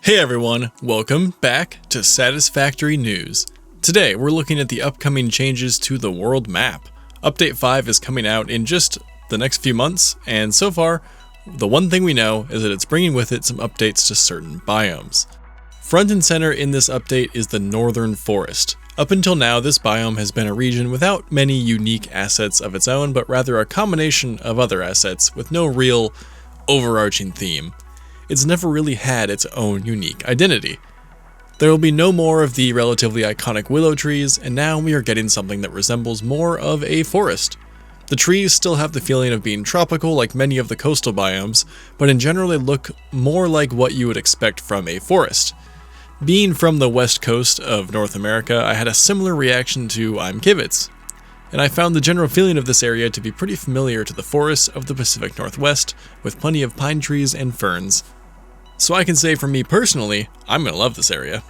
Hey everyone, welcome back to Satisfactory News. Today we're looking at the upcoming changes to the world map. Update 5 is coming out in just the next few months, and so far, the one thing we know is that it's bringing with it some updates to certain biomes. Front and center in this update is the Northern Forest. Up until now, this biome has been a region without many unique assets of its own, but rather a combination of other assets with no real overarching theme. It's never really had its own unique identity. There will be no more of the relatively iconic willow trees, and now we are getting something that resembles more of a forest. The trees still have the feeling of being tropical like many of the coastal biomes, but in general they look more like what you would expect from a forest. Being from the west coast of North America, I had a similar reaction to I'm Kivitz, and I found the general feeling of this area to be pretty familiar to the forests of the Pacific Northwest, with plenty of pine trees and ferns. So I can say for me personally, I'm gonna love this area.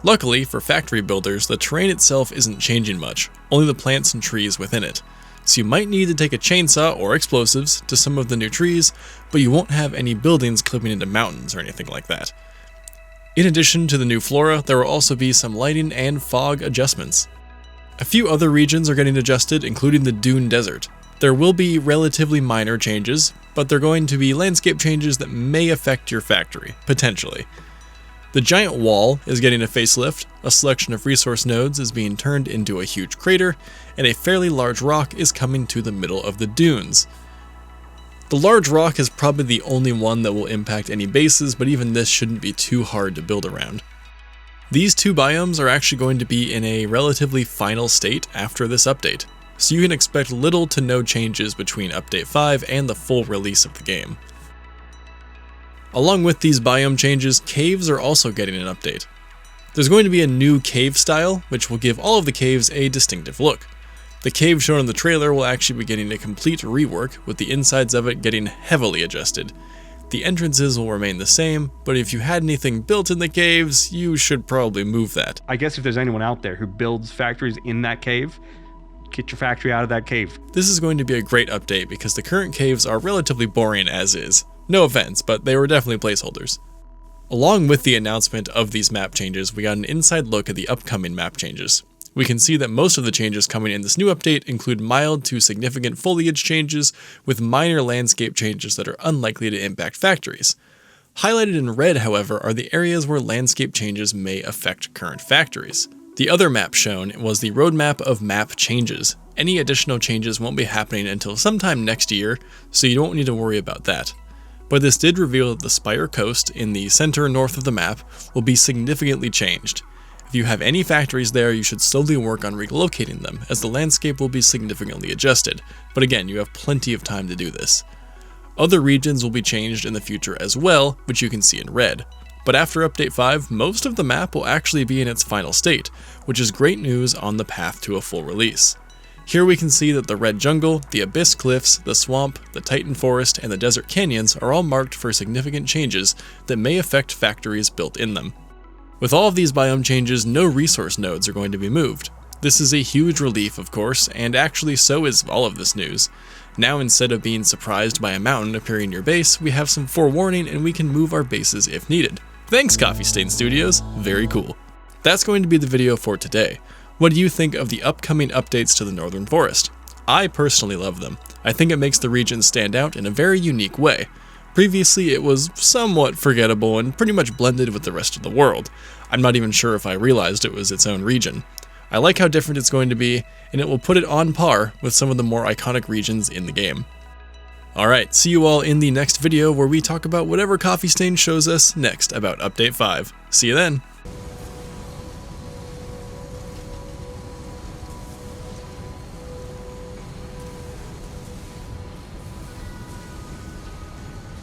Luckily, for factory builders, the terrain itself isn't changing much, only the plants and trees within it. So you might need to take a chainsaw or explosives to some of the new trees, but you won't have any buildings clipping into mountains or anything like that. In addition to the new flora, there will also be some lighting and fog adjustments. A few other regions are getting adjusted, including the Dune Desert. There will be relatively minor changes, but they're going to be landscape changes that may affect your factory, potentially. The giant wall is getting a facelift, a selection of resource nodes is being turned into a huge crater, and a fairly large rock is coming to the middle of the dunes. The large rock is probably the only one that will impact any bases, but even this shouldn't be too hard to build around. These two biomes are actually going to be in a relatively final state after this update, so you can expect little to no changes between Update 5 and the full release of the game. Along with these biome changes, caves are also getting an update. There's going to be a new cave style, which will give all of the caves a distinctive look. The cave shown in the trailer will actually be getting a complete rework, with the insides of it getting heavily adjusted. The entrances will remain the same, but if you had anything built in the caves, you should probably move that. I guess if there's anyone out there who builds factories in that cave, get your factory out of that cave. This is going to be a great update because the current caves are relatively boring as is. No offense, but they were definitely placeholders. Along with the announcement of these map changes, we got an inside look at the upcoming map changes. We can see that most of the changes coming in this new update include mild to significant foliage changes, with minor landscape changes that are unlikely to impact factories. Highlighted in red, however, are the areas where landscape changes may affect current factories. The other map shown was the roadmap of map changes. Any additional changes won't be happening until sometime next year, so you don't need to worry about that. But this did reveal that the Spire Coast in the center north of the map will be significantly changed. If you have any factories there, you should slowly work on relocating them, as the landscape will be significantly adjusted, but again, you have plenty of time to do this. Other regions will be changed in the future as well, which you can see in red. But after Update 5, most of the map will actually be in its final state, which is great news on the path to a full release. Here we can see that the Red Jungle, the Abyss Cliffs, the Swamp, the Titan Forest, and the Desert Canyons are all marked for significant changes that may affect factories built in them. With all of these biome changes, no resource nodes are going to be moved. This is a huge relief, of course, and actually so is all of this news. Now, instead of being surprised by a mountain appearing in your base, we have some forewarning and we can move our bases if needed. Thanks, Coffee Stain Studios, very cool. That's going to be the video for today. What do you think of the upcoming updates to the Northern Forest? I personally love them. I think it makes the region stand out in a very unique way. Previously, it was somewhat forgettable and pretty much blended with the rest of the world. I'm not even sure if I realized it was its own region. I like how different it's going to be, and it will put it on par with some of the more iconic regions in the game. Alright, see you all in the next video where we talk about whatever Coffee Stain shows us next about Update 5. See you then!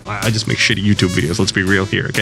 I just make shitty YouTube videos, let's be real here, okay?